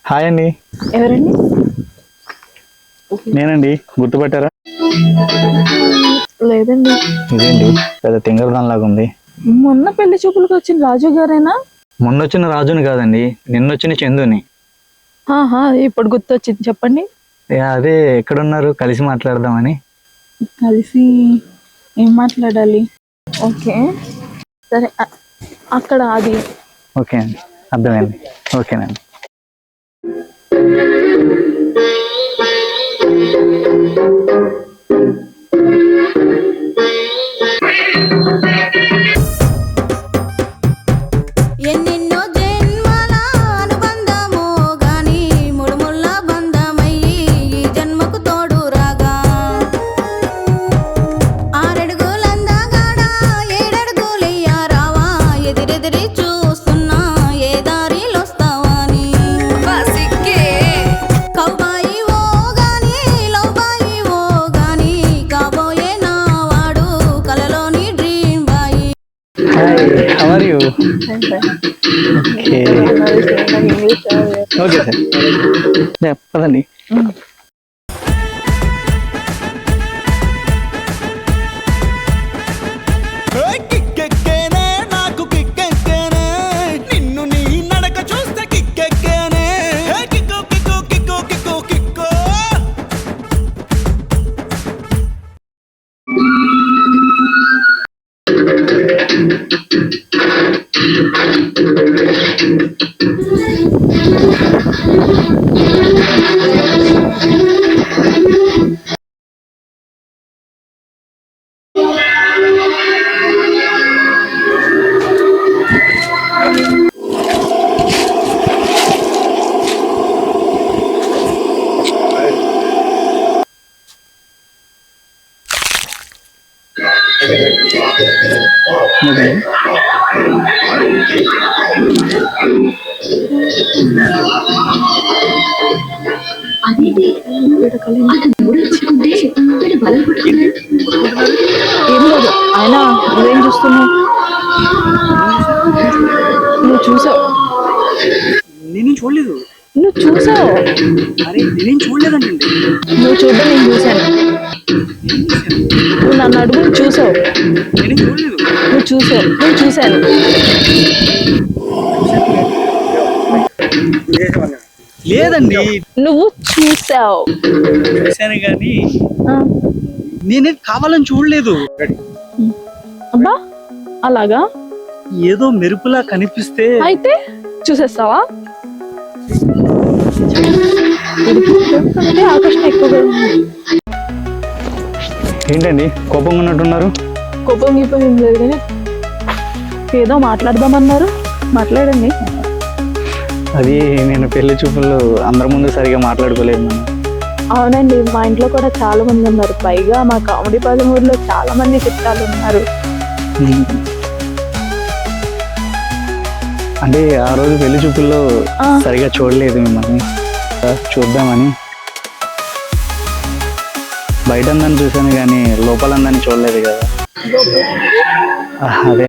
Hi అండి. ఎవరండి? నేనండి, గుర్తుపట్టారా? లేదండి. ఇదేంటి పెద్ద తింగరదాన్ లాగా ఉంది. మొన్న పెళ్లి చూపులకు వచ్చిన రాజు గారేనా? మొన్న వచ్చిన రాజుని కాదండి, నిన్నొచ్చిన చందుని. ఇప్పుడు గుర్తొచ్చింది, చెప్పండి. అదే ఎక్కడున్నారు, కలిసి మాట్లాడదామని. కలిసి ఏం మాట్లాడాలి? ఓకే సరే, అక్కడ అది. ఓకే అండి, అర్థమైంది. ఓకేనండి. ఎన్నెన్నో జన్మల అనుబంధమో గాని ముడుముళ్ళ బంధమయ్యి ఈ జన్మకు తోడు రాగా, ఆరడుగులందగాడ ఏడడుగులయ్యా రావా, ఎదిరెదిరి చూస్తున్నా ఏ దారిలొస్తావని. కౌబాయి ఓ గాని లౌబాయి ఓ గాని కాబోయే నా వాడు కలలోని dream boy. Hi, how are you? Okay sir, పదండి. నాకు కిక్కెక్కేనే, నిన్ను నీ నడక చూస్తే కిక్కెక్కేనే, కిక్కో కిక్కో కిక్కో కిక్కో కిక్కో. ఓకే. ఏం లేదు, ఆయన నువ్వేం చూస్తున్నావు? నువ్వు చూసావు? నేను చూడలేదు. నువ్వు చూసావు? అరే నేనేం చూడలేదండి. నువ్వు చూడ్డం నేను చూశాను. నువ్వు నన్ను అడుగు, నువ్వు చూసావు? నేనేం చూడలేదు. నువ్వు చూసావు? నేను చూశాను. లేదండి, నువ్వు చూసావు. చూశాను కానీ ఆ, నేనేం కావాలని చూడలేదు. అబ్బా అలాగా? ఏదో మెరుపులా కనిపిస్తే అయితే చూసేస్తావా? ఆకర్షణ ఎక్కువగా ఉంది. ఏంటండి కోపంగా ఉన్నట్టున్నారు? కోపం గీపం ఏం లేదు కానీ ఏదో మాట్లాడదామన్నారు, మాట్లాడండి. అది నేను పెళ్లి చూపుల్లో అందరి ముందు సరిగా మాట్లాడుకోలేదు మనం. అవునండి, మా ఇంట్లో కూడా చాలా మంది ఉన్నారు, పైగా మా కామెడీ పదమూరులో చాలా మంది చుట్టాలు ఉన్నారు. అంటే ఆ రోజు పెళ్లి చూపుల్లో సరిగా చూడలేదు మిమ్మల్ని, చూద్దామని. బయట అందాన్ని చూశాను కానీ లోపల అందాన్ని చూడలేదు కదా. అదే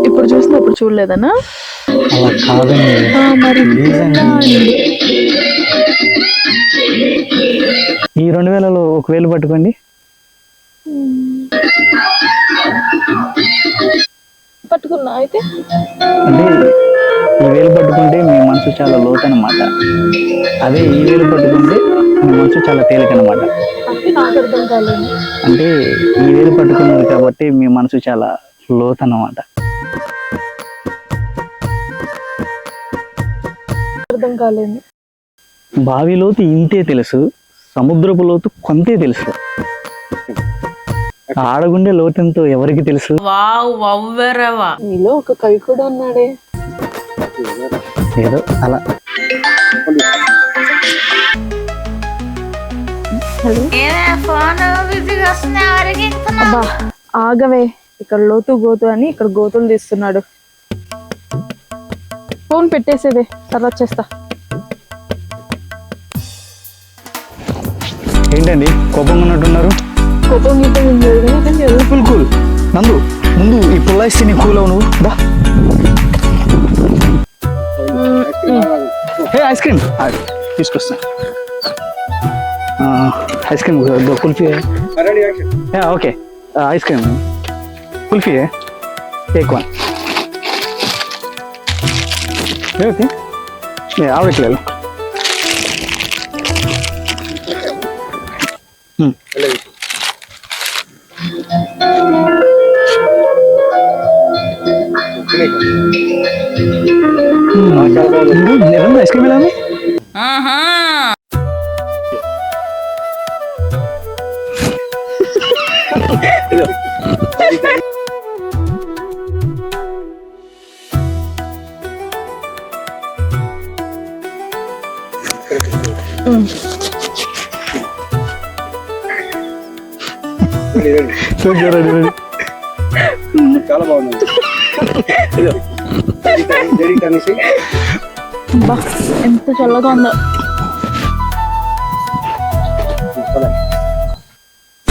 ఇప్పుడు చూసినప్పుడు చూడలేదనా? అలా కాదండి, మరి ఈ 2000లో 1000 పట్టుకోండి. పట్టుకున్నా అయితే. అంటే ఈ 1000 పట్టుకుంటే మీ మనసు చాలా లోతనమాట, అదే ఈ 1000 పట్టుకుంటే మీ మనసు చాలా తేలికనమాట. అంటే నాకు అర్థం కాలేదు. అంటే ఈ 1000 పట్టుకున్నారు కాబట్టి మీ మనసు చాలా లోతనమాట. అర్థం కాలేదు. బావి లోతు ఇంతే తెలుసు, సముద్రపు లోతు కొంతే తెలుసు, ఆడగుండే లోతెంతో ఎవరికి తెలుసు. నీలో ఒక కవి కూడా ఉన్నాడే. ఏదో అలా. అబ్బా ఆగవే, ఇక్కడ లోతు గోతు అని ఇక్కడ గోతులు తీస్తున్నాడు. ఫోన్ పెట్టేసేదే, తర్వాత చేస్తా. ఏంటండి కోపంగా ఉన్నట్టున్నారు? కోపం గీపం ఏం లేదు కానీ ఇతను చదువు. కూల్ కూల్ నందు, ముందు ఈ పుల్లాయిస్తే నీ కూల్ అవు నువ్వు. ఐస్ క్రీమ్ తీసుకొస్తా. Ice cream kulfi. Okay ice cream kulfi take one. Okay आवडत లేదు. ఐస్ క్రీమ్ ఎలా ఉంది? చాలా బాగుంది. అబ్బా ఎంత చల్లగా ఉందో.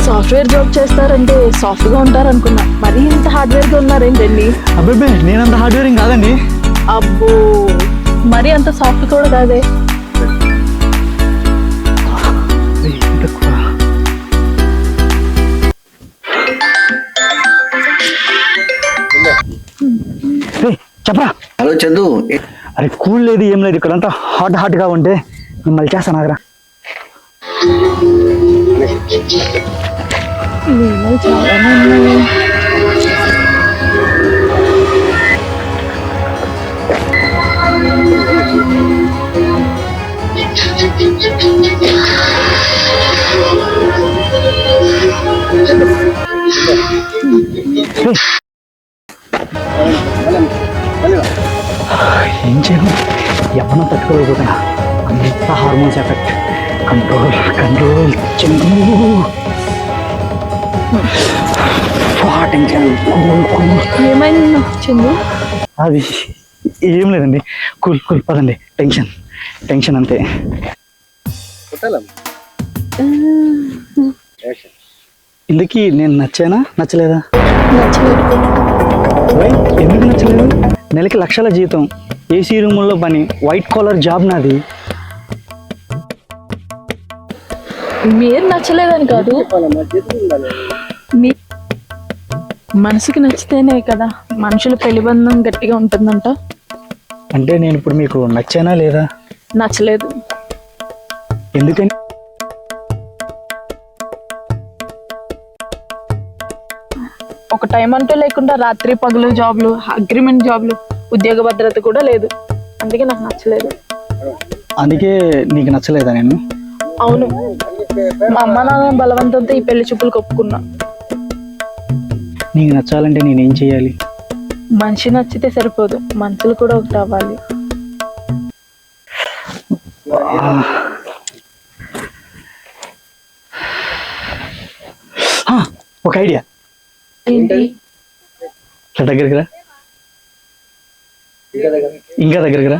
సాఫ్ట్వేర్ జాబ్ చేస్తారంటే సాఫ్ట్ గా ఉంటారు అనుకున్నా, మరీ ఇంత హార్డ్వేర్ గా ఉన్నారేంటండి? అబ్బాయి నేనంత హార్డ్వేరింగ్ కాదండి. అబ్బో మరీ అంత సాఫ్ట్ కూడా కాదే. చెప్పరా. హలో చందు. అరే కూల్ లేదు ఏం లేదు, ఇక్కడంతా హాట్ గా ఉంటే మిమ్మల్ని చేస్తాను ఆగరా. చాలానే ఉన్నాయి. ఏం చేయను, ఎవరన్నా తట్టుకోలేకపోతున్నా. అంత హార్మోన్స్ ఎఫెక్ట్. కంట్రోల్ చెంగు. ఏమైంది చందు? అది ఏం లేదండి, కూల్ పదండి. టెన్షన్ అంతే. ఇందుకీ నేను నచ్చానా నచ్చలేదా? నచ్చలేదు. ఎందుకు నచ్చలేదు? నెలకి లక్షల జీతం, ఏసీ రూముల్లో పని, వైట్ కాలర్ జాబ్ నాది. మీరు నచ్చలేదని కాదు, మనసుకి నచ్చితేనే కదా మనుషుల పెళ్లి బంధం గట్టిగా ఉంటుందంట. అంటే నేను ఇప్పుడు మీకు నచ్చానా లేదా? నచ్చలేదు. ఎందుకని? ఒక టైం అంటూ లేకుండా రాత్రి పగలు జాబ్లు, అగ్రిమెంట్ జాబ్లు, ఉద్యోగ భద్రత కూడా లేదు. అందుకే నాకు నచ్చలేదు. అందుకే నీకు నచ్చలేదా నేను? అవును, మా అమ్మ నాన్న బలవంతంతో ఈ పెళ్లి చూపులకు ఒప్పుకున్నా. నీకు నచ్చాలంటే నేనేం చేయాలి? మనిషి నచ్చితే సరిపోదు, మనుషులు కూడా ఒకటి అవ్వాలి. ఒక ఐడియా. ఏంటి? దగ్గరికి రా, ఇంకా దగ్గరికి రా.